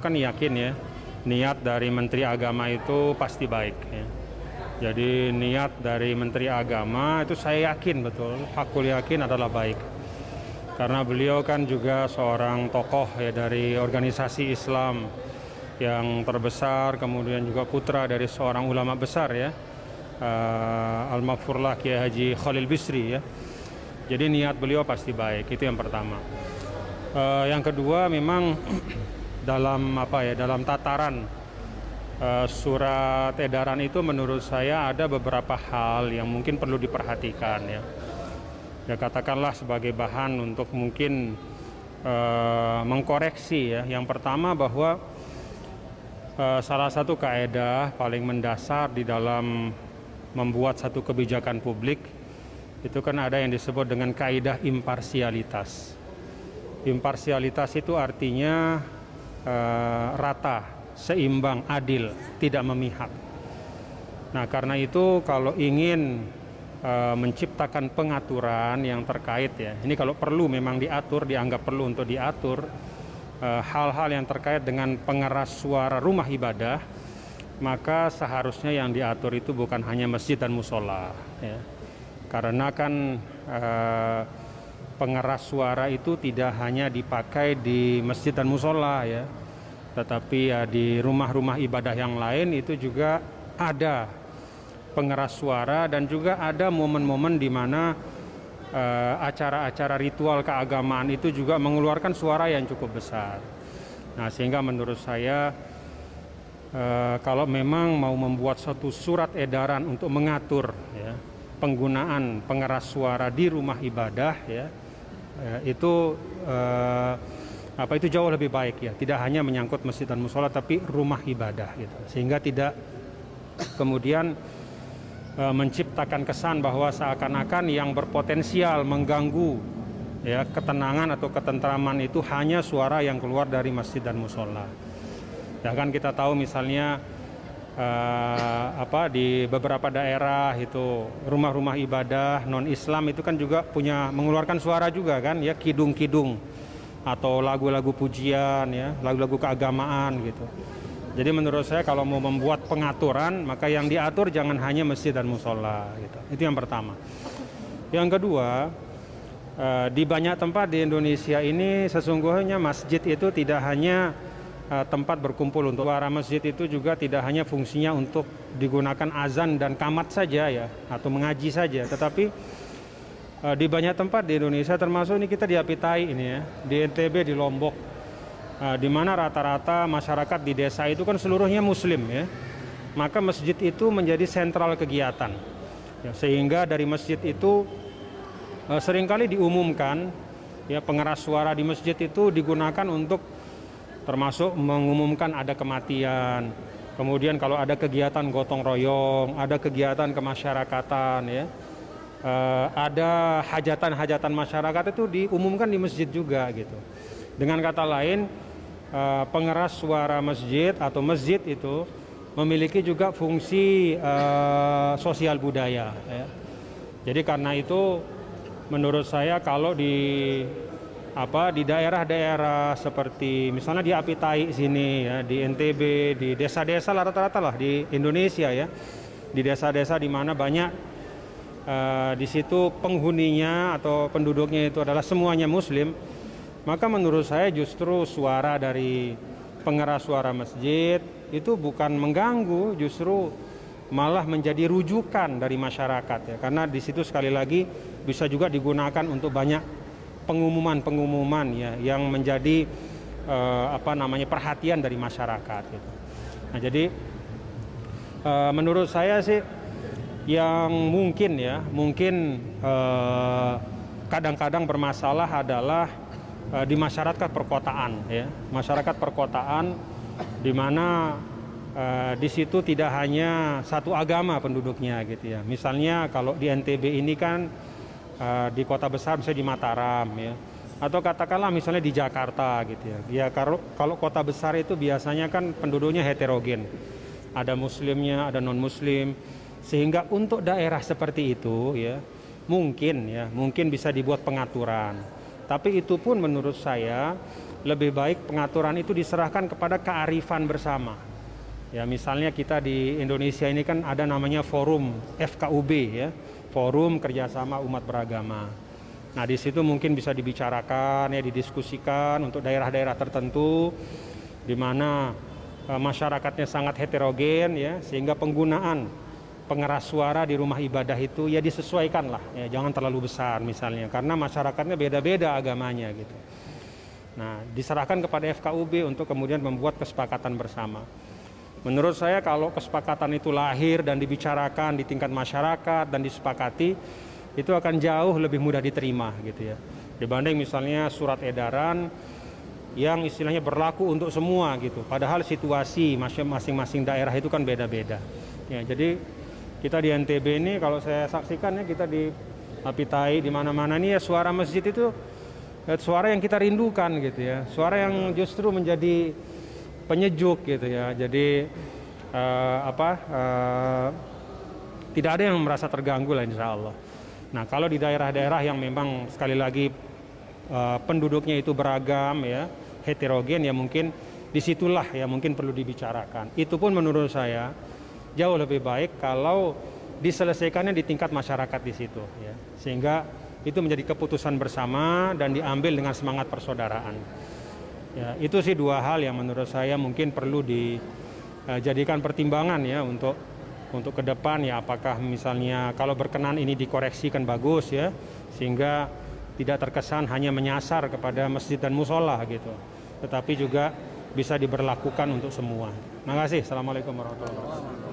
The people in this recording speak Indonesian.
Kan yakin ya, niat dari Menteri Agama itu pasti baik ya. Jadi niat dari Menteri Agama itu saya yakin betul, hakul yakin adalah baik. Karena beliau kan juga seorang tokoh ya dari organisasi Islam yang terbesar, kemudian juga putra dari seorang ulama besar ya, Al-Maghfurlah Kiai Haji Khalil Bisri ya. Jadi niat beliau pasti baik, itu yang pertama. Yang kedua memang dalam tataran surat edaran itu menurut saya ada beberapa hal yang mungkin perlu diperhatikan ya. Ya katakanlah sebagai bahan untuk mungkin mengkoreksi ya. Yang pertama bahwa salah satu kaedah paling mendasar di dalam membuat satu kebijakan publik itu kan ada yang disebut dengan kaidah imparsialitas. Imparsialitas itu artinya rata, seimbang, adil, tidak memihak. Nah, karena itu kalau ingin menciptakan pengaturan yang terkait ya, ini kalau perlu memang diatur, dianggap perlu untuk diatur hal-hal yang terkait dengan pengeras suara rumah ibadah, maka seharusnya yang diatur itu bukan hanya masjid dan musola ya. Karena kan pengeras suara itu tidak hanya dipakai di masjid dan musola ya, tetapi ya di rumah-rumah ibadah yang lain itu juga ada pengeras suara, dan juga ada momen-momen di mana acara-acara ritual keagamaan itu juga mengeluarkan suara yang cukup besar. Nah, sehingga menurut saya kalau memang mau membuat suatu surat edaran untuk mengatur ya, penggunaan pengeras suara di rumah ibadah ya, itu jauh lebih baik ya, tidak hanya menyangkut masjid dan musola tapi rumah ibadah gitu, sehingga tidak kemudian menciptakan kesan bahwa seakan-akan yang berpotensial mengganggu ya ketenangan atau ketentraman itu hanya suara yang keluar dari masjid dan musola. Ya kan kita tahu misalnya di beberapa daerah itu rumah-rumah ibadah non-Islam itu kan juga punya mengeluarkan suara juga kan ya, kidung-kidung atau lagu-lagu pujian ya, lagu-lagu keagamaan gitu. Jadi menurut saya kalau mau membuat pengaturan, maka yang diatur jangan hanya masjid dan musola gitu. Itu yang pertama. Yang kedua, di banyak tempat di Indonesia ini sesungguhnya masjid itu tidak hanya tempat berkumpul untuk para masjid, itu juga tidak hanya fungsinya untuk digunakan azan dan qamat saja ya, atau mengaji saja, tetapi di banyak tempat di Indonesia, termasuk ini kita di Apitai ini ya, di NTB, di Lombok, di mana rata-rata masyarakat di desa itu kan seluruhnya muslim ya, maka masjid itu menjadi sentral kegiatan ya, sehingga dari masjid itu seringkali diumumkan ya, pengeras suara di masjid itu digunakan untuk termasuk mengumumkan ada kematian, kemudian kalau ada kegiatan gotong royong, ada kegiatan kemasyarakatan ya, ada hajatan-hajatan masyarakat itu diumumkan di masjid juga gitu. Dengan kata lain, pengeras suara masjid atau masjid itu memiliki juga fungsi sosial budaya ya. Jadi karena itu menurut saya kalau di daerah-daerah seperti misalnya di Apitai sini ya, di NTB, di desa-desa rata-rata lah di Indonesia ya, di desa-desa di mana banyak di situ penghuninya atau penduduknya itu adalah semuanya muslim, maka menurut saya justru suara dari pengeras suara masjid itu bukan mengganggu, justru malah menjadi rujukan dari masyarakat ya, karena di situ sekali lagi bisa juga digunakan untuk banyak pengumuman ya, yang menjadi perhatian dari masyarakat gitu. Nah, jadi menurut saya sih yang mungkin kadang-kadang bermasalah adalah di masyarakat perkotaan ya, masyarakat perkotaan di mana di situ tidak hanya satu agama penduduknya gitu ya. Misalnya kalau di NTB ini kan di kota besar, misalnya di Mataram ya, atau katakanlah misalnya di Jakarta gitu ya. Ya kalau kota besar itu biasanya kan penduduknya heterogen, ada muslimnya, ada non muslim, sehingga untuk daerah seperti itu ya mungkin bisa dibuat pengaturan. Tapi itu pun menurut saya lebih baik pengaturan itu diserahkan kepada kearifan bersama. Ya, misalnya kita di Indonesia ini kan ada namanya forum FKUB ya, Forum Kerjasama Umat Beragama. Nah, di situ mungkin bisa dibicarakan ya, didiskusikan untuk daerah-daerah tertentu di mana masyarakatnya sangat heterogen ya, sehingga penggunaan pengeras suara di rumah ibadah itu ya disesuaikan lah ya, jangan terlalu besar misalnya karena masyarakatnya beda-beda agamanya gitu. Nah, diserahkan kepada FKUB untuk kemudian membuat kesepakatan bersama. Menurut saya kalau kesepakatan itu lahir dan dibicarakan di tingkat masyarakat dan disepakati, itu akan jauh lebih mudah diterima gitu ya. Dibanding misalnya surat edaran yang istilahnya berlaku untuk semua gitu. Padahal situasi masing-masing daerah itu kan beda-beda. Ya, jadi kita di NTB ini kalau saya saksikan ya, kita di Apitai di mana-mana nih ya, suara masjid itu suara yang kita rindukan gitu ya, suara yang justru menjadi penyejuk gitu ya. Jadi tidak ada yang merasa terganggu lah insya Allah. Nah, kalau di daerah-daerah yang memang sekali lagi penduduknya itu beragam ya, heterogen ya, mungkin disitulah ya mungkin perlu dibicarakan. Itu pun menurut saya jauh lebih baik kalau diselesaikannya di tingkat masyarakat di situ ya, sehingga itu menjadi keputusan bersama dan diambil dengan semangat persaudaraan. Ya, itu sih dua hal yang menurut saya mungkin perlu dijadikan pertimbangan ya untuk ke depan ya, apakah misalnya kalau berkenan ini dikoreksikan bagus ya, sehingga tidak terkesan hanya menyasar kepada masjid dan musola gitu, tetapi juga bisa diberlakukan untuk semua. Terima kasih. Assalamualaikum warahmatullahi wabarakatuh.